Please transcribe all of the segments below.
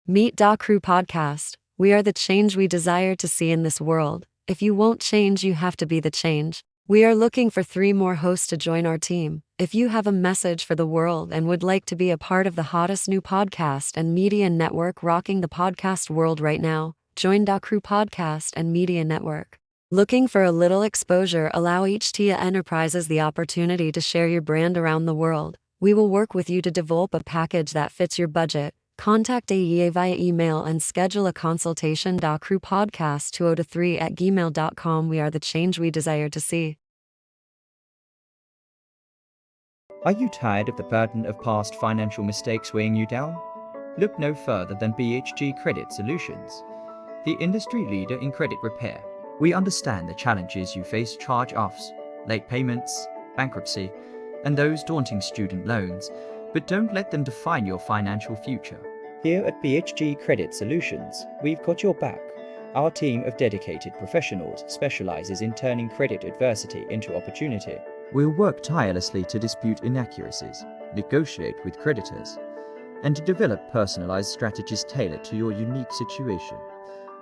Meet Da Crew Podcast. We are the change we desire to see in this world. If you won't change, you have to be the change. We are looking for 3 more hosts to join our team. If you have a message for the world and would like to be a part of the hottest new podcast and media network rocking the podcast world right now, join Da Crew Podcast and Media Network. Looking for a little exposure? Allow each TIA Enterprises the opportunity to share your brand around the world. We will work with you to develop a package that fits your budget. Contact AEA via email and schedule a consultation. Crewpodcast2023@gmail.com. We are the change we desire to see. Are you tired of the burden of past financial mistakes weighing you down? Look no further than BHG Credit Solutions, the industry leader in credit repair. We understand the challenges you face: charge-offs, late payments, bankruptcy, and those daunting student loans, but don't let them define your financial future. Here at BHG Credit Solutions, we've got your back. Our team of dedicated professionals specializes in turning credit adversity into opportunity. We'll work tirelessly to dispute inaccuracies, negotiate with creditors, and to develop personalized strategies tailored to your unique situation.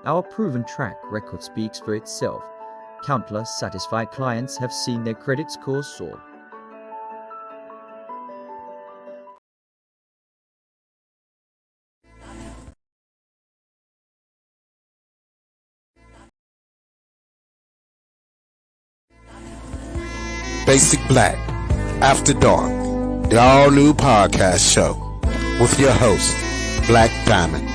Our proven track record speaks for itself. Countless satisfied clients have seen their credit scores soar. Basic Black After Dark, the all-new podcast show with your host, Blaque Diamond.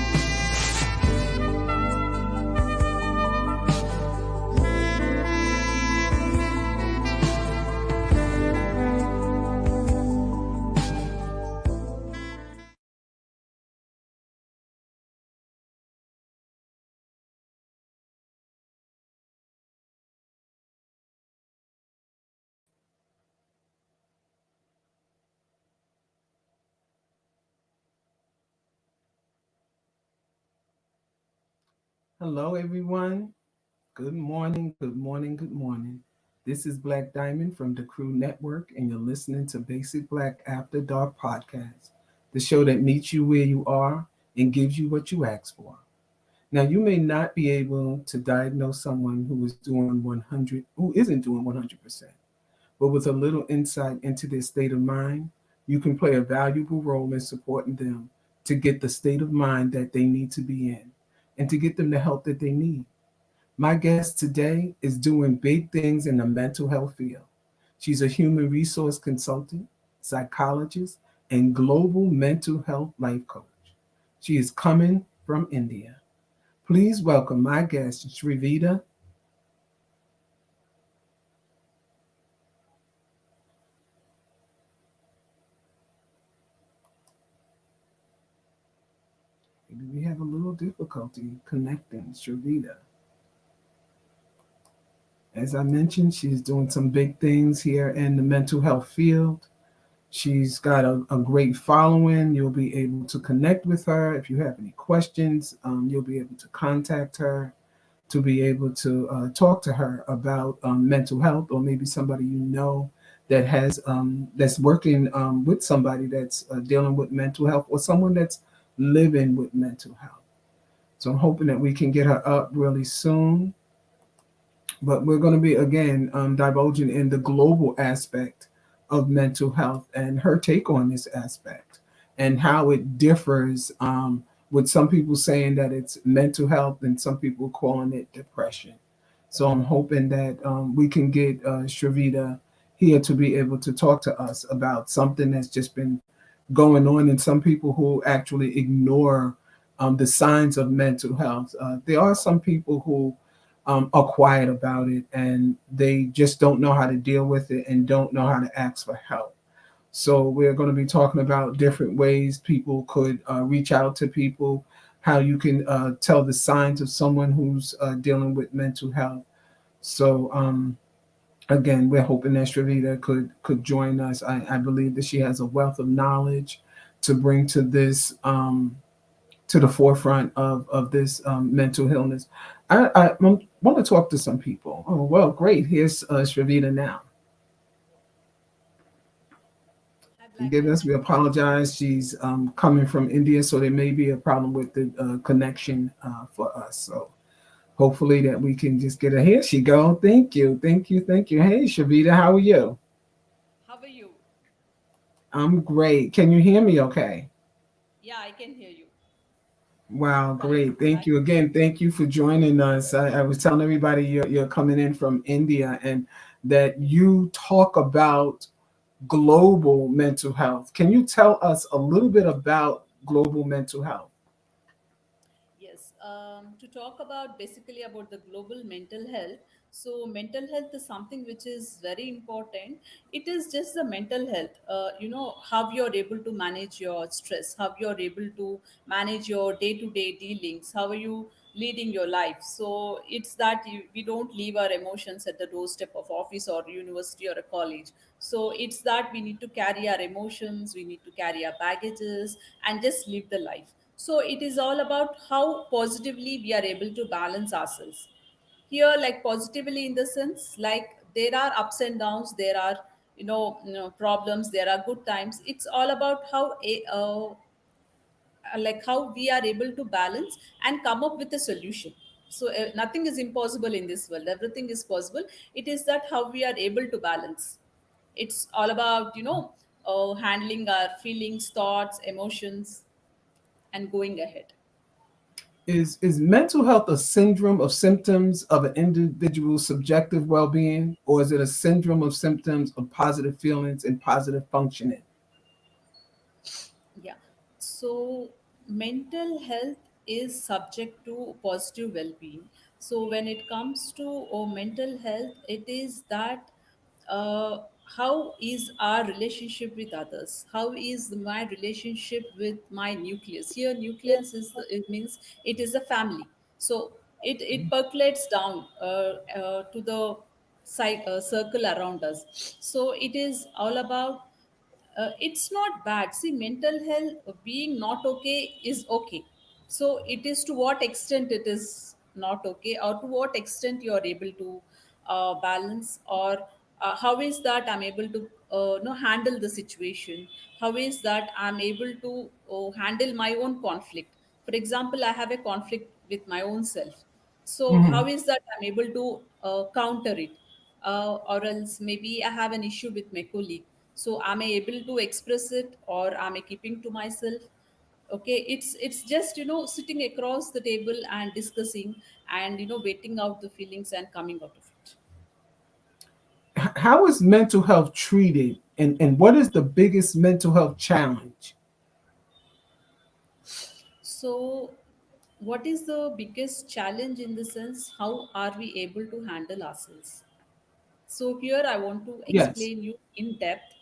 Hello, everyone. Good morning, good morning, good morning. This is Blaque Diamond from the Crew Network, and you're listening to Basic Black After Dark Podcast, the show that meets you where you are and gives you what you ask for. Now, you may not be able to diagnose someone who isn't doing 100%, but with a little insight into their state of mind, you can play a valuable role in supporting them to get the state of mind that they need to be in and to get them the help that they need. My guest today is doing big things in the mental health field. She's a human resource consultant, psychologist, and global mental health life coach. She is coming from India. Please welcome my guest, Triveda. Maybe we have a little difficulty connecting Triveda. As I mentioned, she's doing some big things here in the mental health field. She's got a great following. You'll be able to connect with her. If you have any questions, you'll be able to contact her to be able to talk to her about mental health, or maybe somebody you know that has that's working with somebody that's dealing with mental health, or someone that's living with mental health. So I'm hoping that we can get her up really soon. But we're going to be, again, divulging in the global aspect of mental health and her take on this aspect and how it differs, with some people saying that it's mental health and some people calling it depression. So I'm hoping that we can get Triveda here to be able to talk to us about something that's just been going on in some people who actually ignore the signs of mental health. There are some people who are quiet about it, and they just don't know how to deal with it and don't know how to ask for help. So we're going to be talking about different ways people could reach out to people, how you can tell the signs of someone who's dealing with mental health. So again, we're hoping that Triveda could join us. I believe that she has a wealth of knowledge to bring to this to the forefront of this mental illness. I want to talk to some people. Oh, well, great. Here's Triveda now. Forgive us. We apologize. She's coming from India, so there may be a problem with the connection for us. So hopefully that we can just get her. Here she go. Thank you. Thank you. Thank you. Hey, Shavita, how are you? How are you? I'm great. Can you hear me okay? Yeah, I can hear you. Wow, Calling great. from Thank back. you again. Thank you for joining us. I was telling everybody you're coming in from India and that you talk about global mental health. Can you tell us a little bit about global mental health? Yes, to talk about basically about the global mental health. So, mental health is something which is very important. It is just the mental health. How you're able to manage your stress, how you're able to manage your day-to-day dealings, how are you leading your life. So, it's that we don't leave our emotions at the doorstep of office or university or a college. So, it's that we need to carry our emotions, we need to carry our baggages, and just live the life. So it is all about how positively we are able to balance ourselves here, like positively in the sense like there are ups and downs, there are problems, there are good times. It's all about like how we are able to balance and come up with a solution. So nothing is impossible in this world, everything is possible. It is that how we are able to balance. It's all about handling our feelings, thoughts, emotions, and going ahead. Is mental health a syndrome of symptoms of an individual's subjective well-being, or is it a syndrome of symptoms of positive feelings and positive functioning? Yeah. So mental health is subject to positive well-being. So when it comes to mental health, it is that how is our relationship with others? How is my relationship with my nucleus? Here, nucleus it means it is a family. So it percolates down to the circle around us. So it is all about it's not bad. See, mental health being not okay is okay. So it is to what extent it is not okay, or to what extent you are able to balance, or how is that I'm able to handle the situation. How is that I'm able to handle my own conflict. For example, I have a conflict with my own self. So Mhm. how is that I'm able to counter it? Or else maybe I have an issue with my colleague. So am I able to express it, or am I keeping to myself? Okay, it's just sitting across the table and discussing, and waiting out the feelings and coming out of it. How is mental health treated, and what is the biggest mental health challenge? So what is the biggest challenge in the sense how are we able to handle ourselves? So here I want to Yes. explain you in depth.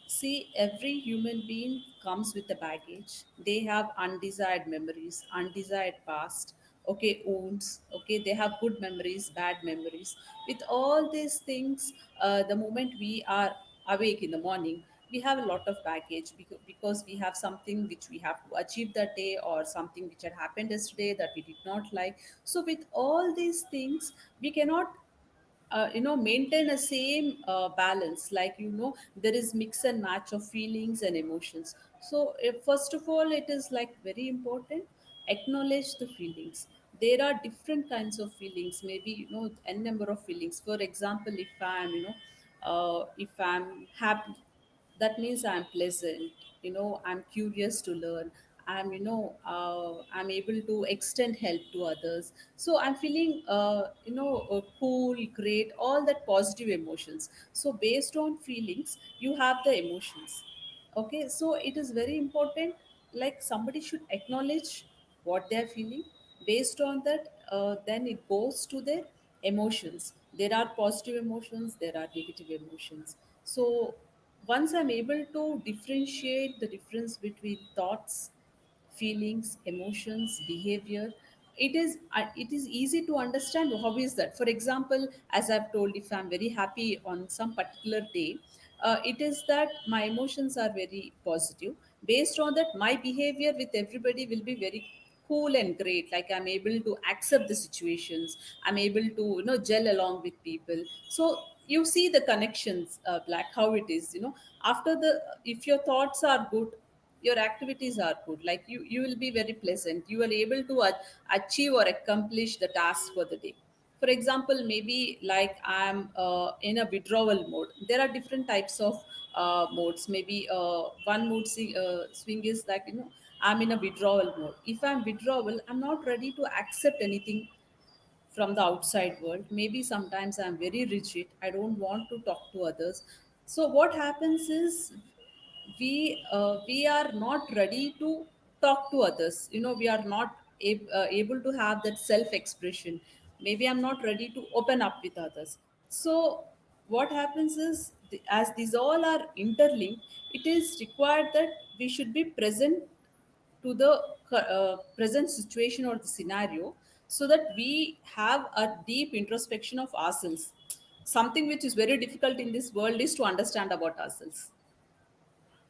See, every human being comes with a baggage. They have undesired memories, undesired past, okay, wounds, okay, they have good memories, bad memories. With all these things, the moment we are awake in the morning, we have a lot of baggage because we have something which we have to achieve that day, or something which had happened yesterday that we did not like. So with all these things, we cannot maintain a same balance, like there is mix and match of feelings and emotions. So first of all, it is like very important, acknowledge the feelings. There are different kinds of feelings, maybe n number of feelings. For example, if I'm if I'm happy, that means I'm pleasant, I'm curious to learn, I'm able to extend help to others. So I'm feeling cool, great, all that positive emotions. So based on feelings, you have the emotions. Okay, so it is very important, like somebody should acknowledge what they are feeling. Based on that, then it goes to their emotions. There are positive emotions, there are negative emotions. So once I'm able to differentiate the difference between thoughts, feelings, emotions, behavior, it is easy to understand how is that. For example, as I've told, if I'm very happy on some particular day, it is that my emotions are very positive. Based on that, my behavior with everybody will be very cool and great, like I'm able to accept the situations, I'm able to gel along with people. So you see the connections, Black, how it is, after the, if your thoughts are good, your activities are good, like you will be very pleasant, you are able to achieve or accomplish the task for the day. For example, maybe like I'm in a withdrawal mode. There are different types of modes. Maybe one swing is like, I'm in a withdrawal mode. If I'm withdrawal, I'm not ready to accept anything from the outside world. Maybe sometimes I'm very rigid, I don't want to talk to others. So what happens is, we are not ready to talk to others, we are not able to have that self expression. Maybe I'm not ready to open up with others. So what happens is, as these all are interlinked, it is required that we should be present to the present situation or the scenario, so that we have a deep introspection of ourselves. Something which is very difficult in this world is to understand about ourselves.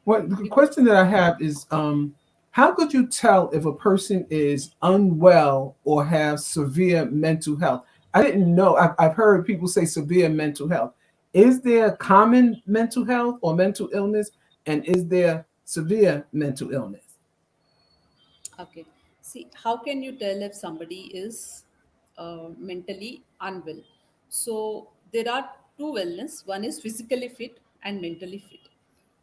What the question that I have is, how could you tell if a person is unwell or have severe mental health? I didn't know. I've heard people say severe mental health. Is there common mental health or mental illness, and is there severe mental illness? Okay. See, how can you tell if somebody is mentally unwell? So there are two wellness. One is physically fit and mentally fit.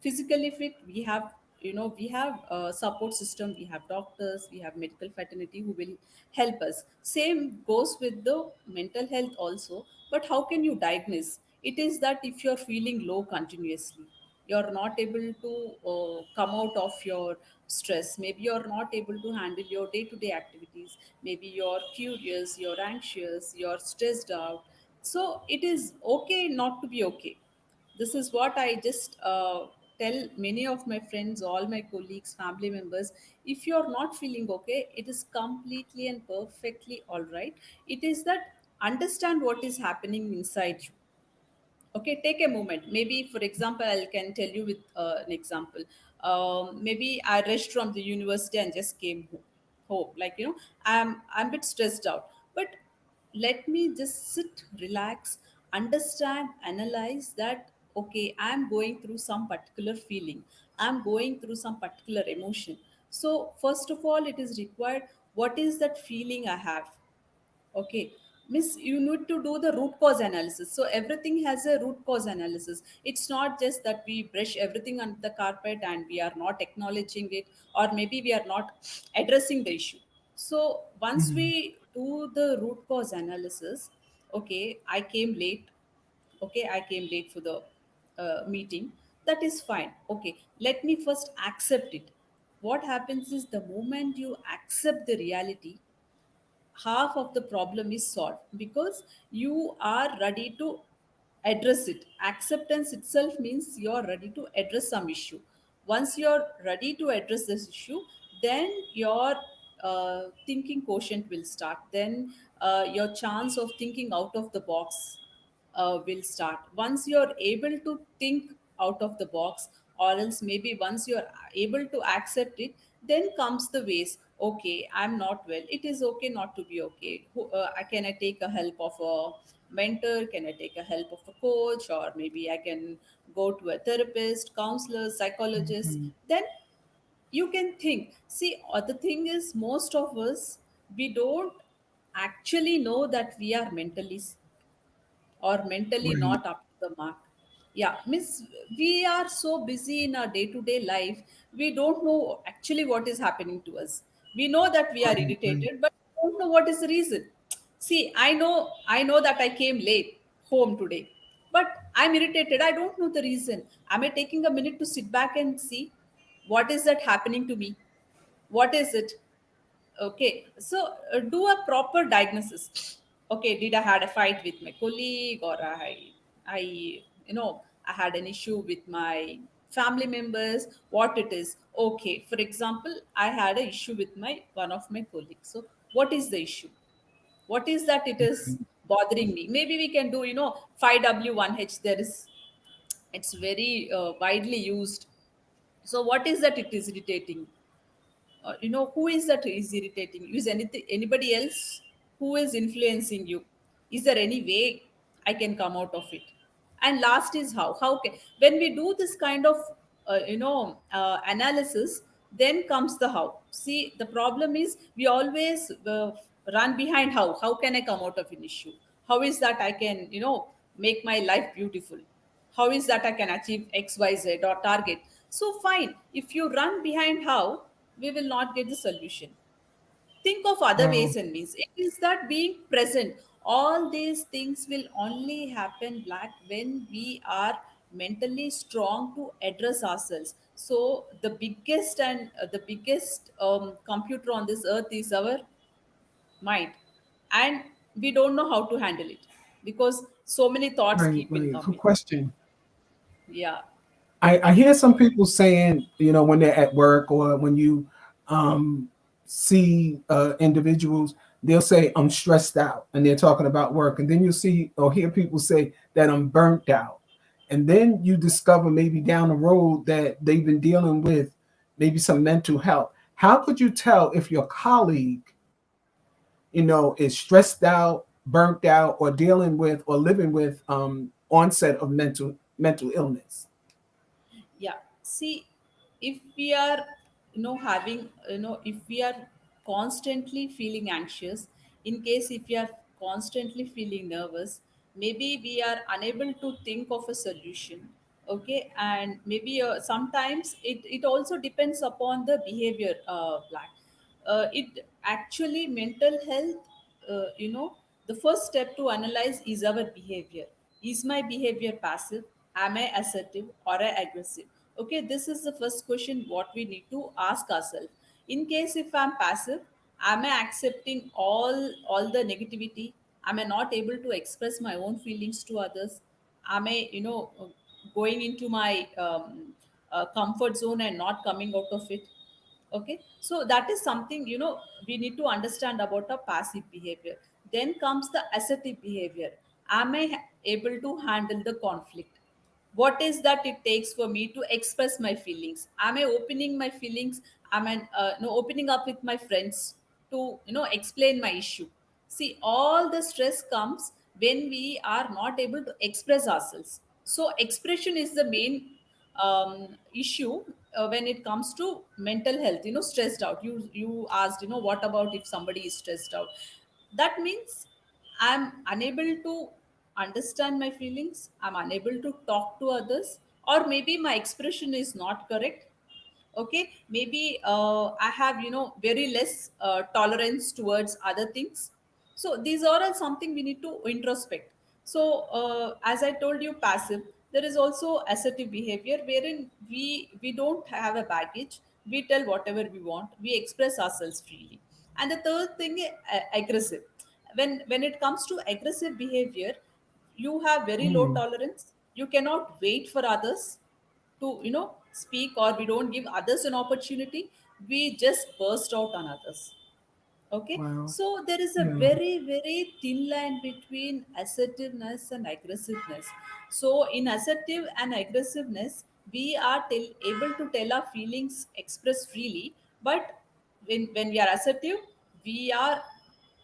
Physically fit, we have, we have a support system. We have doctors. We have medical fraternity who will help us. Same goes with the mental health also. But how can you diagnose? It is that if you're feeling low continuously, you're not able to come out of your stress, maybe you're not able to handle your day to day activities, maybe you're curious, you're anxious, you're stressed out. So it is okay not to be okay. This is what I just tell many of my friends, all my colleagues, family members. If you're not feeling okay, it is completely and perfectly all right. It is that, understand what is happening inside you. Okay, take a moment. Maybe for example, I can tell you with an example. Maybe I rushed from the university and just came home, like, I'm a bit stressed out. But let me just sit, relax, understand, analyze that. Okay, I'm going through some particular feeling, I'm going through some particular emotion. So first of all, it is required, what is that feeling I have? Okay, miss, you need to do the root cause analysis. So everything has a root cause analysis. It's not just that we brush everything under the carpet and we are not acknowledging it, or maybe we are not addressing the issue. So once Mhm. we do the root cause analysis, okay, I came late. Okay, I came late for the meeting. That is fine. Okay, let me first accept it. What happens is, the moment you accept the reality, half of the problem is solved, because you are ready to address it. Acceptance itself means you're ready to address some issue. Once you're ready to address this issue, then your thinking quotient will start. Then your chance of thinking out of the box will start. Once you're able to think out of the box, or else maybe once you're able to accept it, then comes the ways. Okay, I'm not well, it is okay not to be okay. Can I take a help of a mentor? Can I take a help of a coach? Or maybe I can go to a therapist, counselor, psychologist. Mhm. Then you can think. See, the thing is, most of us, we don't actually know that we are mentally or mentally Right. not up to the mark. Yeah, miss, we are so busy in our day to day life, we don't know actually what is happening to us. We know that we are Right. Right. irritated, but we don't know what is the reason. See, I know that I came late home today, but I'm irritated. I don't know the reason. Am I taking a minute to sit back and see what is that happening to me? What is it? Okay, so do a proper diagnosis. Okay, did I had a fight with my colleague, or I, I had an issue with my family members? What it is? Okay, for example, I had an issue with my one of my colleagues. So, what is the issue? What is that it is bothering me? Maybe we can do, 5W1H. There is, it's very widely used. So, what is that it is irritating? Who is that is irritating you? Is anything, anybody else who is influencing you? Is there any way I can come out of it? And last is when we do this kind of analysis, then comes the how. See, the problem is we always run behind how can I come out of an issue, how is that I can make my life beautiful, how is that I can achieve xyz or target. So fine, if you run behind how, we will not get the solution. Think of other Well, ways and means. It is that being present. All these things will only happen, Black, when we are mentally strong to address ourselves. So the biggest computer on this earth is our mind, and we don't know how to handle it because so many thoughts right, keep in right. Good coming. question. Yeah, I hear some people saying, when they're at work or when you um, see individuals, they'll say, I'm stressed out, and they're talking about work. And then you see or hear people say that I'm burnt out. And then you discover maybe down the road that they've been dealing with maybe some mental health. How could you tell if your colleague, is stressed out, burnt out, or dealing with or living with onset of mental illness? yeah. See, if we are having if we are constantly feeling anxious, in case if we are constantly feeling nervous, maybe we are unable to think of a solution. Okay, and maybe sometimes it also depends upon the behavior, Black. It actually mental health, the first step to analyze is our behavior. Is my behavior passive? Am I assertive or I aggressive? Okay, this is the first question what we need to ask ourselves. In case if I'm passive, am I accepting all the negativity? Am I not able to express my own feelings to others? Am I going into my comfort zone and not coming out of it? Okay, so that is something we need to understand about a passive behavior. Then comes the assertive behavior. Am I able to handle the conflict? What is that it takes for me to express my feelings? Am I opening my feelings? Am I no, opening up with my friends to explain my issue? See, all the stress comes when we are not able to express ourselves. So expression is the main issue when it comes to mental health. Stressed out, you asked, what about if somebody is stressed out? That means I'm unable to understand my feelings, I'm unable to talk to others, or maybe my expression is not correct. Okay, maybe I have very less tolerance towards other things. So these are all something we need to introspect. So as I told you, passive, there is also assertive behavior wherein we don't have a baggage. We tell whatever we want, we express ourselves freely. And the third thing, aggressive. When it comes to aggressive behavior, you have very low Mm, tolerance, you cannot wait for others to speak, or we don't give others an opportunity, we just burst out on others. Okay, wow. so there is a Yeah. very very thin line between assertiveness and aggressiveness. So in assertive and aggressiveness, we are able to tell our feelings, express freely. But when we are assertive, we are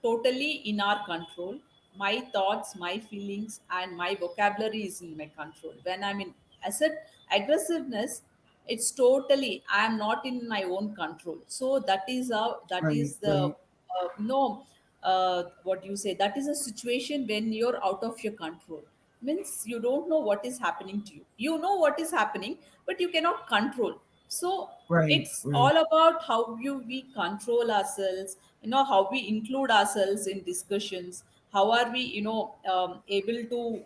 totally in our control. My thoughts, my feelings, and my vocabulary is in my control. When I'm in asset aggressiveness, it's totally I am not in my own control. So that is how, that Right, is the right. no what you say, that is a situation when you're out of your control. Means you don't know what is happening to you, you know what is happening, but you cannot control. So Right, it's right. all about how we control ourselves, how we include ourselves in discussions, how are we able to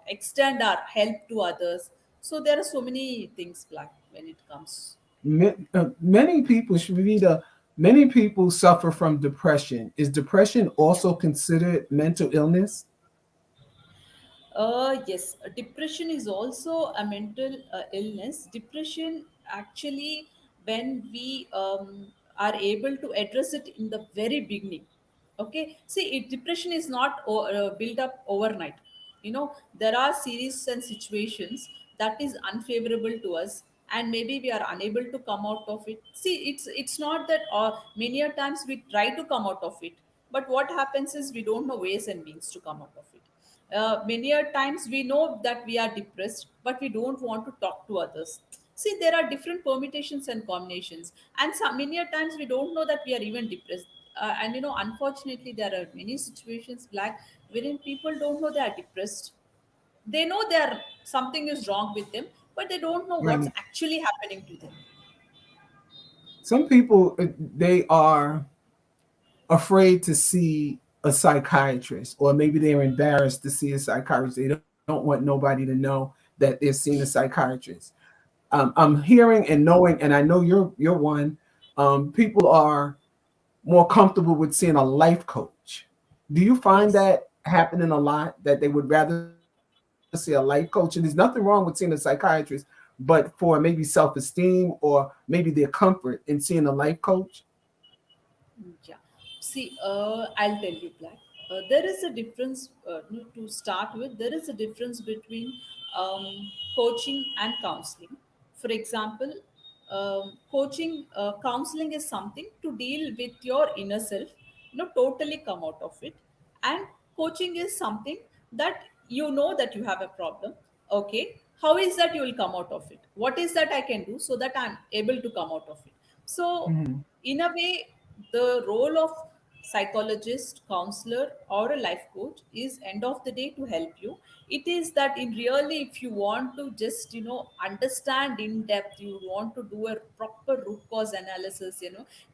extend our help to others. So there are so many things, Black, when it comes. Many people, Shavita, many people suffer from depression. Is depression also considered mental illness? Yes, depression is also a mental illness. Depression actually, when we are able to address it in the very beginning. Okay, see, depression is not built up overnight. There are series and situations that is unfavorable to us, and maybe we are unable to come out of it. See, it's not that many a times we try to come out of it, but what happens is we don't know ways and means to come out of it. Many a times we know that we are depressed, but we don't want to talk to others. See, there are different permutations and combinations, and some many a times we don't know that we are even depressed. And unfortunately, there are many situations like wherein people don't know they are depressed. They know there something is wrong with them, but they don't know what's Right. actually happening to them. Some people they are afraid to see a psychiatrist, or maybe they're embarrassed to see a psychiatrist. They don't want nobody to know that they're seeing a psychiatrist. I'm hearing and knowing, and I know you're one. People are more comfortable with seeing a life coach. Do you find Yes. that happening a lot, that they would rather see a life coach? And there's nothing wrong with seeing a psychiatrist, but for maybe self-esteem or maybe their comfort in seeing a life coach? Yeah. See, I'll tell you, Black. There is a difference, to start with, there is a difference between coaching and counseling. For example, counseling is something to deal with your inner self, totally come out of it. And coaching is something that you know that you have a problem. Okay. How is that you will come out of it? What is that I can do so that I'm able to come out of it? So, Mhm. in a way, the role of psychologist, counselor, or a life coach is end of the day to help you. It is that in really, if you want to just understand in depth, you want to do a proper root cause analysis,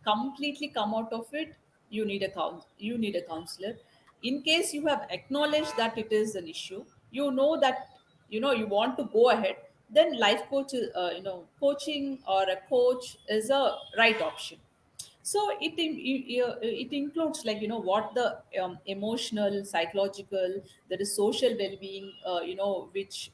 completely come out of it, you need a counselor. In case you have acknowledged that it is an issue, that you want to go ahead, then life coach coaching or a coach is a right option. So it includes, like, what the emotional, psychological, there is social well-being, which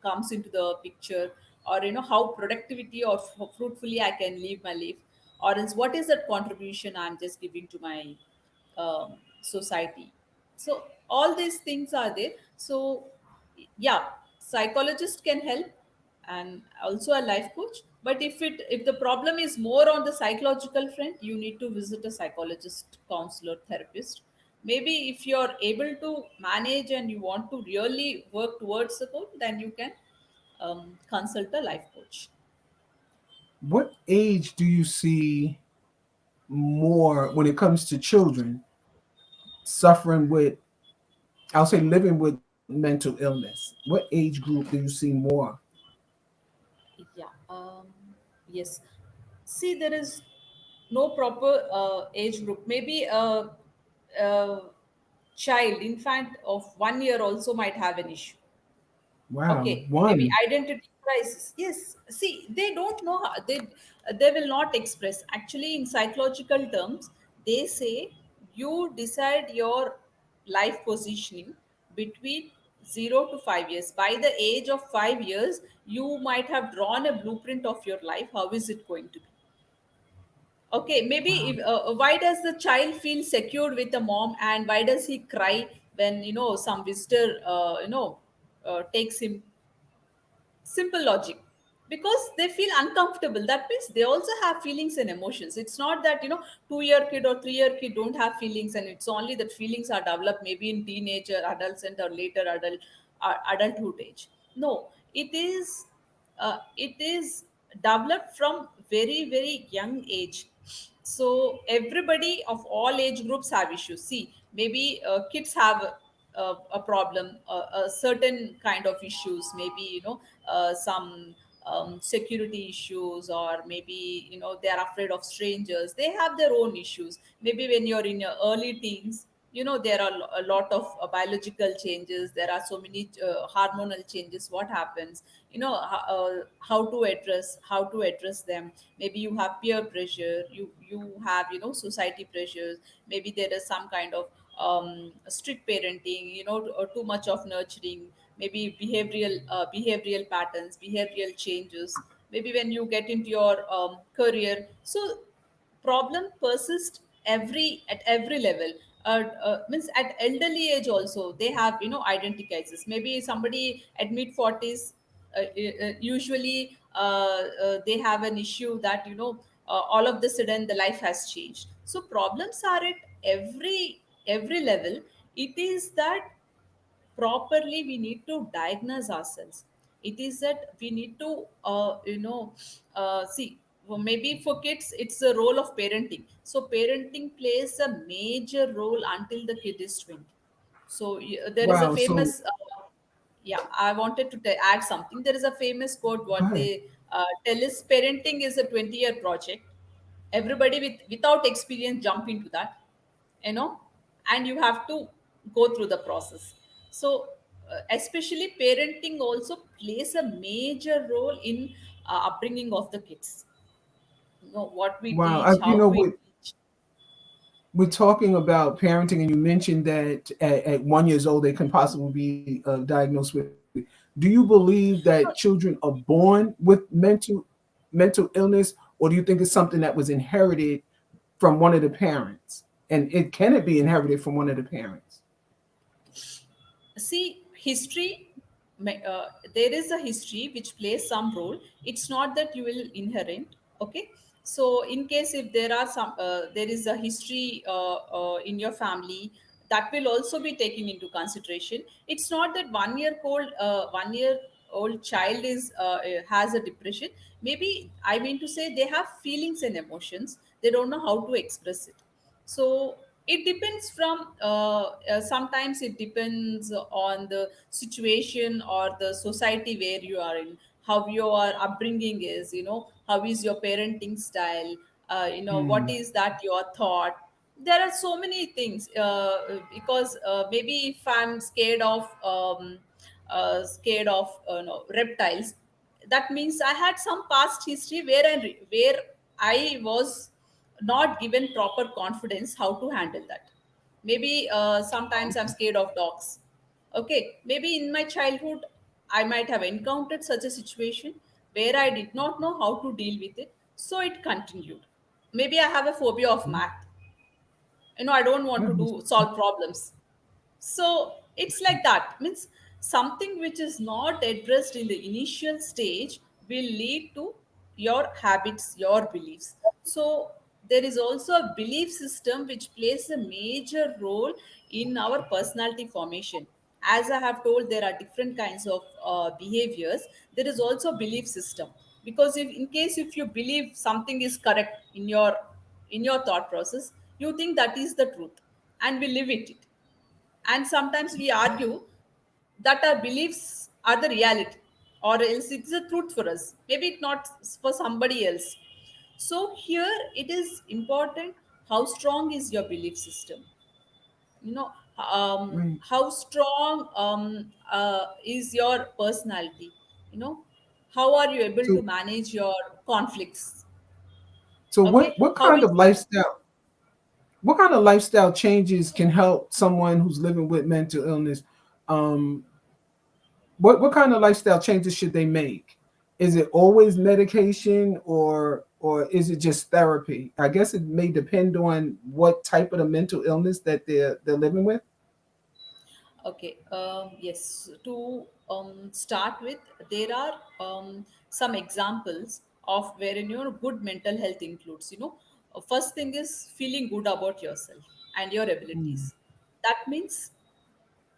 comes into the picture, or how productivity or fruitfully I can live my life, or else what is that contribution I'm just giving to my society. So all these things are there. So yeah, psychologist can help, and also a life coach. But if the problem is more on the psychological front, you need to visit a psychologist, counselor, therapist. Maybe if you're able to manage and you want to really work towards the goal, then you can consult a life coach. What age do you see more when it comes to children suffering with, I'll say, living with mental illness? What age group do you see more? Yeah. Yes. See, there is no proper age group. Maybe a child, infant of 1 year also might have an issue. Wow, Okay, maybe one. identity crisis. Yes. See, they don't know how, they will not express. Actually, in psychological terms, they say you decide your life positioning between 0 to 5 years. By the age of 5 years, you might have drawn a blueprint of your life. How is it going to be? Okay, maybe Wow. if, why does the child feel secured with the mom, and why does he cry when some visitor takes him? Simple logic. Because they feel uncomfortable, that means they also have feelings and emotions. It's not that 2 year kid or 3 year kid don't have feelings, and it's only that feelings are developed maybe in teenager, adolescent, or later adulthood age. No, it is developed from very very young age. So everybody of all age groups have issues. See, maybe kids have a problem, a certain kind of issues, maybe some security issues, or maybe they are afraid of strangers, they have their own issues. Maybe when you're in your early teens, there are a lot of biological changes, there are so many hormonal changes. What happens, how to address them? Maybe you have peer pressure, you have society pressures. Maybe there is some kind of strict parenting, or too much of nurturing. Maybe behavioral patterns, behavioral changes. Maybe when you get into your career, so problem persist at every level. Means at elderly age also they have identity crisis. Maybe somebody at mid 40s, usually they have an issue that all of the sudden the life has changed. So problems are at every level. It is that properly we need to diagnose ourselves. It is that we need to see, well, maybe for kids it's the role of parenting. So parenting plays a major role until the kid is 20. So there is a Wow. So famous yeah, I wanted to add something. There is a famous quote go what ahead. they tell is parenting is a 20-year project. Everybody without experience jump into that, you know, and you have to go through the process. So especially parenting also plays a major role in upbringing of the kids. You know, what we Wow. teach, You how know, we teach. we're talking about parenting, and you mentioned that at 1 years old they can possibly be diagnosed with. Do you believe that children are born with mental illness, or do you think it's something that was inherited from one of the parents? And it be inherited from one of the parents? See, history, there is a history which plays some role. It's not that you will inherit. Okay, so in case if there are some there is a history in your family, that will also be taken into consideration. It's not that 1 year old child is has a depression. Maybe I mean to say they have feelings and emotions, they don't know how to express it. So it depends from sometimes it depends on the situation or the society where you are in, how your upbringing is, you know, how is your parenting style, you know, what Mm, is that your thought. There are so many things because maybe if I'm scared of no, reptiles, that means I had some past history where I was not given proper confidence how to handle that. Maybe sometimes I'm scared of dogs. Okay, maybe in my childhood I might have encountered such a situation where I did not know how to deal with it, so it continued. Maybe I have a phobia of math. You know, I don't want to do solve problems. So it's like that means something which is not addressed in the initial stage will lead to your habits, your beliefs. So there is also a belief system which plays a major role in our personality formation. As I have told, there are different kinds of behaviors. There is also belief system, because if in case if you believe something is correct in your thought process, you think that is the truth and we live with it. And sometimes we argue that our beliefs are the reality, or else it's the truth for us, maybe it's not for somebody else. So here it is important how strong is your belief system, you know, right. how strong is your personality, you know, how are you able to So manage your conflicts. so Okay, what how kind is of lifestyle changes can help someone who's living with mental illness? Um, what kind of lifestyle changes should they make? Is it always medication, or is it just therapy? I guess it may depend on what type of the mental illness that they're living with. Okay, yes. To start with, there are some examples of wherein your good mental health includes. You know, first thing is feeling good about yourself and your Mm, abilities. That means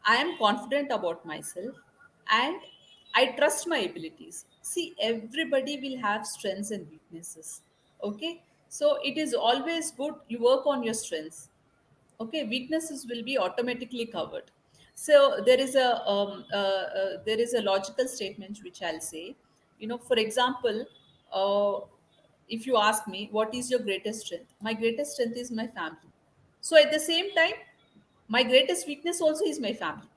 I am confident about myself and I trust my abilities. See, everybody will have strengths and weaknesses. Okay, so it is always good you work on your strengths. Okay, weaknesses will be automatically covered. So there is a logical statement which I'll say. You know, for example, uh, if you ask me what is your greatest strength, my greatest strength is my family. So at the same time, my greatest weakness also is my family.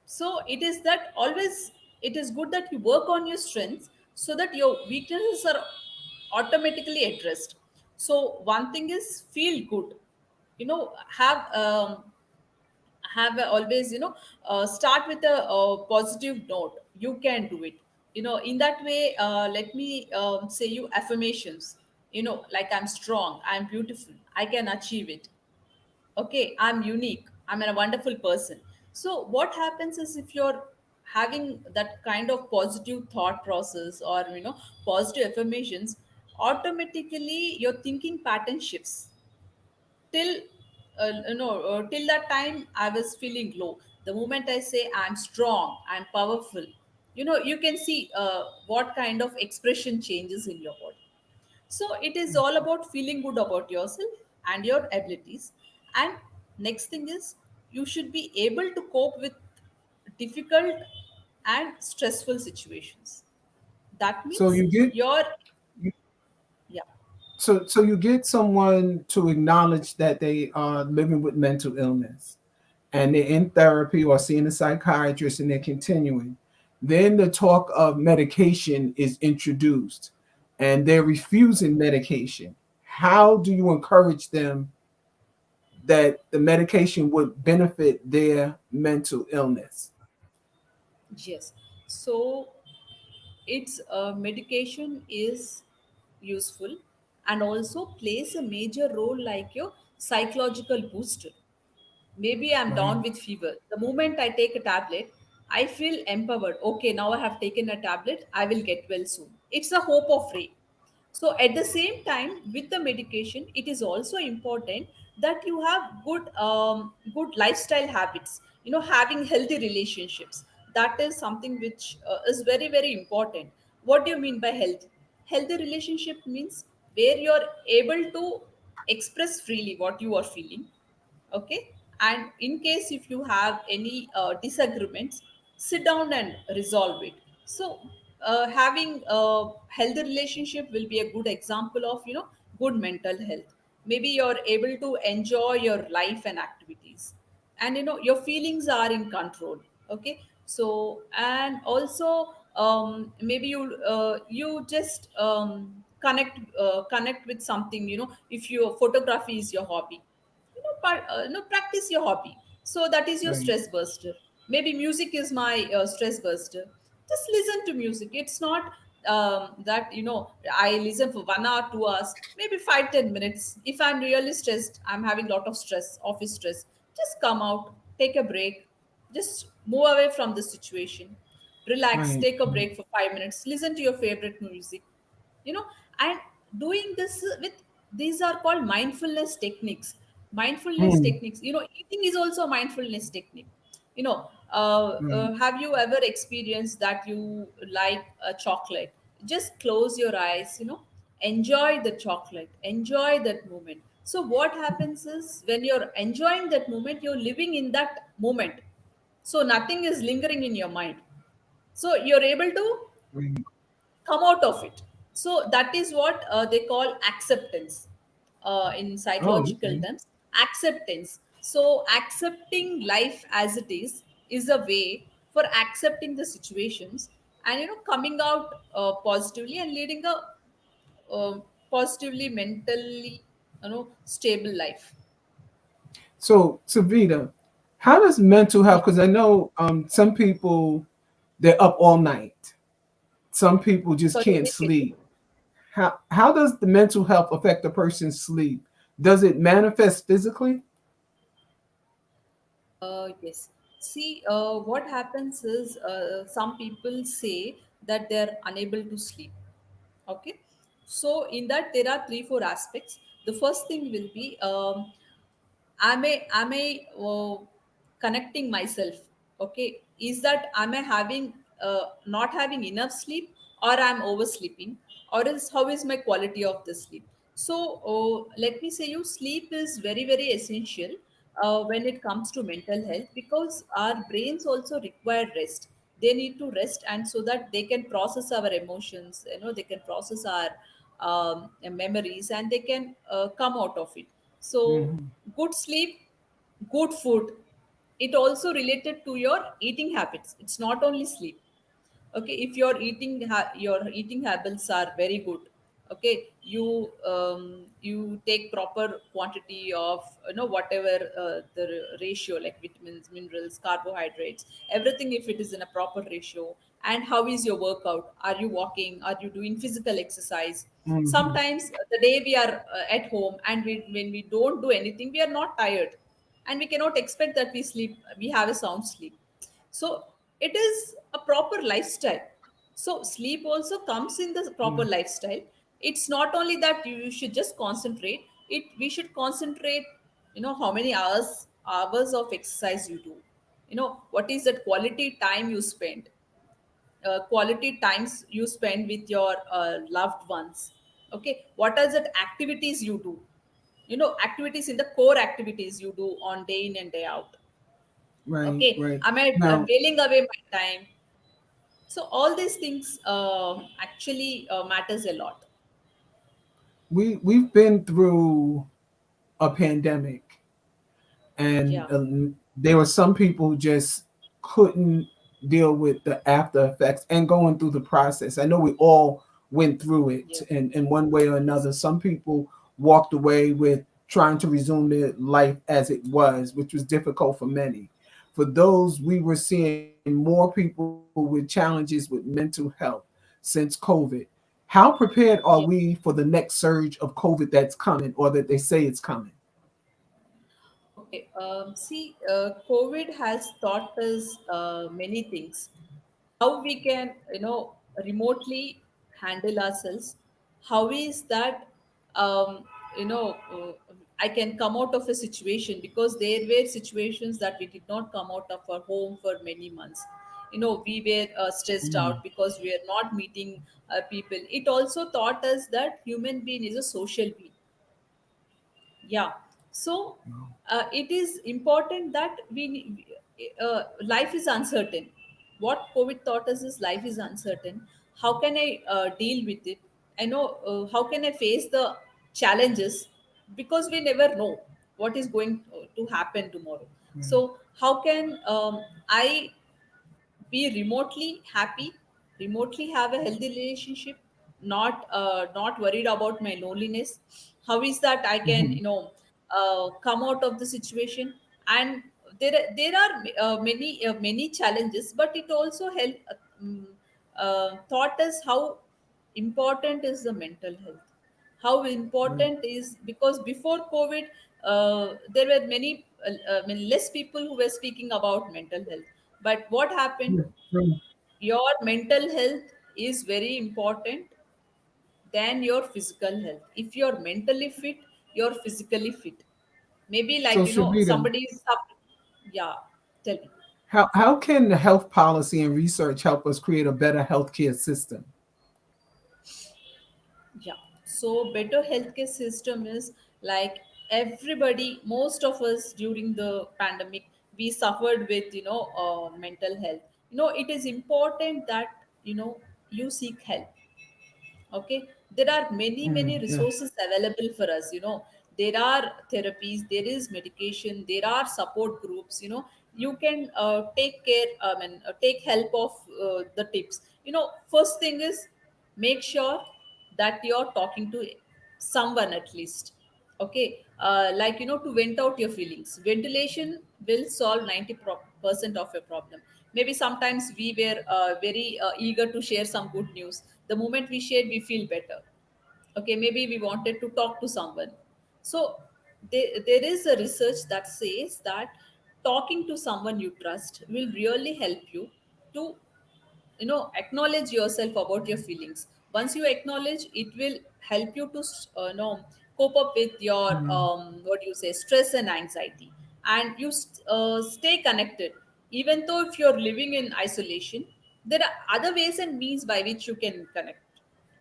So it is that always it is good that you work on your strengths so that your weaknesses are automatically addressed. So one thing is feel good, you know, have always, you know, start with a, positive note. You can do it, you know, in that way. Let me say you affirmations, you know, like I'm strong, I'm beautiful, I can achieve it. Okay, I'm unique, I'm a wonderful person. So what happens is if you're having that kind of positive thought process, or you know, positive affirmations, automatically your thinking pattern shifts. Till till that time I was feeling low. The moment I say I'm strong, I'm powerful, you can see what kind of expression changes in your body. So it is all about feeling good about yourself and your abilities. And next thing is, you should be able to cope with difficult and stressful situations. That So means you get your, you- yeah. so you get someone to acknowledge that they are living with mental illness, and they're in therapy or seeing a psychiatrist, and they're continuing. Then the talk of medication is introduced, and they're refusing medication. How do you encourage them that the medication would benefit their mental illness? Yes. So its medication is useful and also plays a major role like your psychological booster. Maybe I'm Right. down with fever. The moment I take a tablet, I feel empowered. Okay, now I have taken a tablet, I will get well soon. It's a hope of ray. So at the same time, with the medication, it is also important that you have good lifestyle habits. Having healthy relationships. That is something which is very very important. What do you mean by health? Healthy relationship means where you are able to express freely what you are feeling. Okay. And in case if you have any disagreements, sit down and resolve it. So having a healthy relationship will be a good example of good mental health. Maybe you're able to enjoy your life and activities, and your feelings are in control. Okay. So and also maybe you just connect with something. If your photography is your hobby, practice your hobby. So that is your Right. stress buster. Maybe music is my stress buster. Just listen to music. It's not that I listen for 1 hour 2 hours, maybe 5-10 minutes. If I'm really stressed, I'm having a lot of stress, office stress, just come out, take a break, just move away from the situation, relax, Right. take a break for 5 minutes, listen to your favorite music. you know and doing this with, these are called mindfulness techniques. Mindfulness Mm, techniques, eating is also a mindfulness technique. right. Have you ever experienced that you like a chocolate? Just close your eyes, enjoy the chocolate, enjoy that moment. So what happens is, when you're enjoying that moment, you're living in that moment, so nothing is lingering in your mind, so you're able to Right. come out of it. So that is what they call acceptance in Oh, psychological okay. terms. Acceptance. So accepting life as it is a way for accepting the situations, and coming out positively and leading a positively mentally stable life. So, Savita, how does mental Yeah. health? Because I know some people they're up all night. Some people just Sorry, I can't didn't get you. sleep. How does the mental health affect a person's sleep? Does it manifest physically? Yes. See, what happens is, some people say that they're unable to sleep. Okay. So, in that, there are 3-4 aspects. The first thing will be, am I connecting myself? Okay. Is that, am I having not having enough sleep, or I'm oversleeping, or is how is my quality of the sleep? So let me say, you sleep is very very essential when it comes to mental health, because our brains also require rest. They need to rest, and so that they can process our emotions, they can process our memories, and they can come out of it. So Hmm. good sleep, good food. It also related to your eating habits. It's not only sleep. Okay, if your eating habits are very good, okay, you take proper quantity of whatever the ratio, like vitamins, minerals, carbohydrates, everything, if it is in a proper ratio. And how is your workout? Are you walking? Are you doing physical exercise? Hmm. Sometimes the day we are at home, and when we don't do anything, we are not tired, and we cannot expect that we have a sound sleep. So it is a proper lifestyle. So sleep also comes in the proper lifestyle. It's not only that you should just concentrate it, we should concentrate, how many hours of exercise you do, what is that quality time you spend, quality times you spend with your loved ones. Okay, what are the activities you do, activities in the core activities you do on day in and day out. Right, Okay, right. am I Now veiling away my time? So all these things actually matters a lot. we've been through a pandemic, and Yeah, there were some people who just couldn't deal with the after effects and going through the process. I know we all went through it yes, in one way or yes, another. Some people walked away with trying to resume their life as it was, which was difficult for many. For those, we were seeing more people with challenges with mental health since COVID. How prepared are we yes. for the next surge of COVID that's coming, or that they say it's coming? Okay, see, COVID has taught us many things. How we can, remotely handle ourselves. How is that, um, you know, uh, I can come out of a situation, because there were situations that we did not come out of our home for many months. We were stressed Mm, out because we are not meeting people. It also taught us that human being is a social being. Yeah. So it is important that life is uncertain. What COVID taught us is life is uncertain. How can I deal with it? I know, how can I face the challenges, because we never know what is going to happen tomorrow. So how can I be remotely happy, remotely have a healthy relationship, not worried about my loneliness. How is that I can, mhm, come out of the situation? And there are many challenges, but it also taught us how important is the mental health. How right. important is, because before COVID, there were less people who were speaking about mental health. But what happened? Yeah, right. Your mental health is very important than your physical health. If you're mentally fit, you're physically fit. Maybe So, like, Sharita, somebody is yeah, tell me. how can the health policy and research help us create a better healthcare system? Yeah. So better healthcare system is like, everybody, most of us during the pandemic, we suffered with, mental health. It is important that, you seek help. Okay, there are many Mm, yeah. resources available for us. There are therapies, there is medication, there are support groups. You can take care, take help of the tips. First thing is, make sure that you're talking to someone at least. Okay, like, to vent out your feelings. Ventilation will solve 90% of your problem. Maybe sometimes we were very eager to share some good news. The moment we shared, we feel better. Okay, maybe we wanted to talk to someone. So there is a research that says that talking to someone you trust will really help you to, acknowledge yourself about your feelings. Once you acknowledge, it will help you to cope up with your Mm, what do you say, stress and anxiety. And you stay connected. Even though if you're living in isolation, there are other ways and means by which you can connect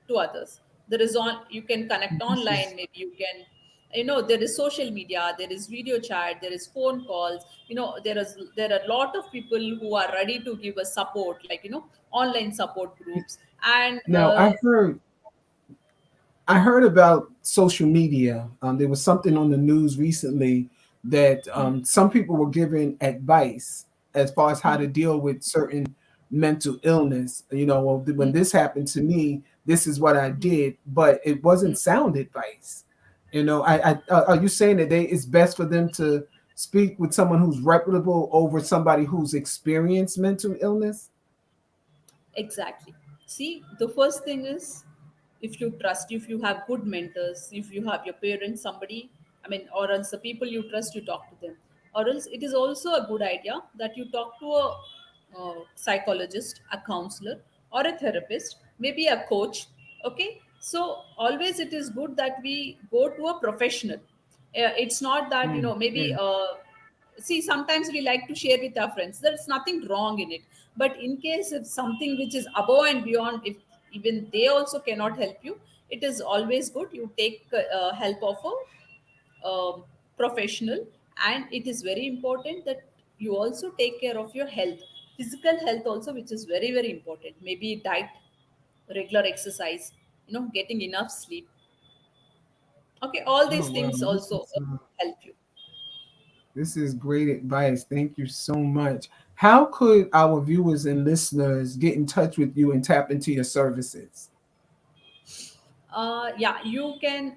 to others. There is on You can connect this online. is Maybe you can, there is social media, there is video chat, there is phone calls. There are a lot of people who are ready to give us support, like, online support groups. And now. I heard about social media. There was something on the news recently that some people were giving advice as far as how to deal with certain mental illness. Well, when this happened to me, this is what I did, but it wasn't sound advice. Are you saying that it's best for them to speak with someone who's reputable over somebody who's experienced mental illness? exactly. See, the first thing is, if you trust, if you have good mentors, if you have your parents, somebody, or else the people you trust, you talk to them. Or else it is also a good idea that you talk to a psychologist, a counselor, or a therapist, maybe a coach. Okay, so always it is good that we go to a professional. It's not that, Mm, maybe yeah. see, sometimes we like to share with our friends. There's nothing wrong in it. But in case if something which is above and beyond, if even they also cannot help you, it is always good you take help of a professional. And it is very important that you also take care of your health, physical health also, which is very very important. Maybe diet, regular exercise, getting enough sleep. Okay, all Oh these wow, things also help you. this is great advice. Thank you so much. How could our viewers and listeners get in touch with you and tap into your services? Yeah, you can.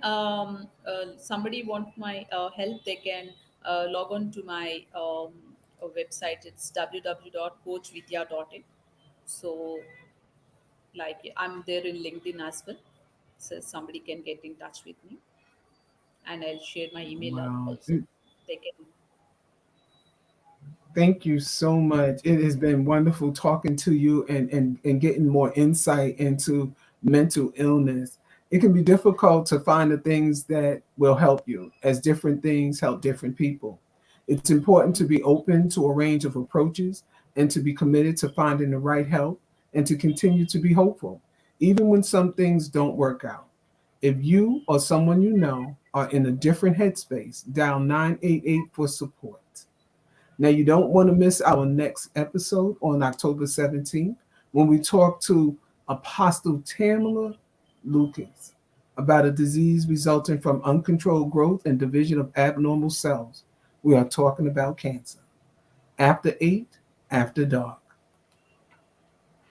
Somebody want my help? They can log on to my website. It's www.coachvidya.in. So, like, I'm there in LinkedIn as well. So somebody can get in touch with me, and I'll share my email Wow. also. They can. Thank you so much. It has been wonderful talking to you and getting more insight into mental illness. It can be difficult to find the things that will help you, as different things help different people. It's important to be open to a range of approaches and to be committed to finding the right help and to continue to be hopeful, even when some things don't work out. If you or someone you know are in a different headspace, dial 988 for support. Now, you don't want to miss our next episode on October 17th when we talk to Apostle Tamala Lucas about a disease resulting from uncontrolled growth and division of abnormal cells. We are talking about cancer. After 8, after dark.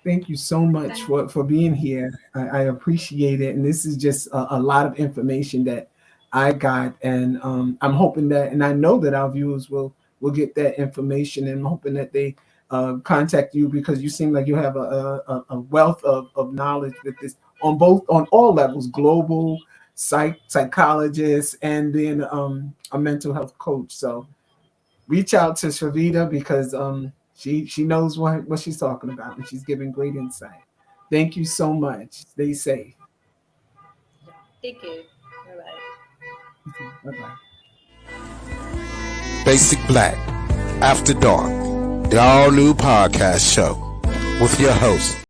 Thank you so much Thank you. for being here. I appreciate it. And this is just a lot of information that I got. And I'm hoping that, and I know that our viewers will get that information, and I'm hoping that they contact you because you seem like you have a wealth of knowledge with this on all levels, global, psychologist, and then a mental health coach. So reach out to Triveda because she knows what she's talking about and she's giving great insight. Thank you so much. Stay safe. Yeah. Take care. Bye bye. Bye bye. Basic Black After Dark, the all new podcast show with your host,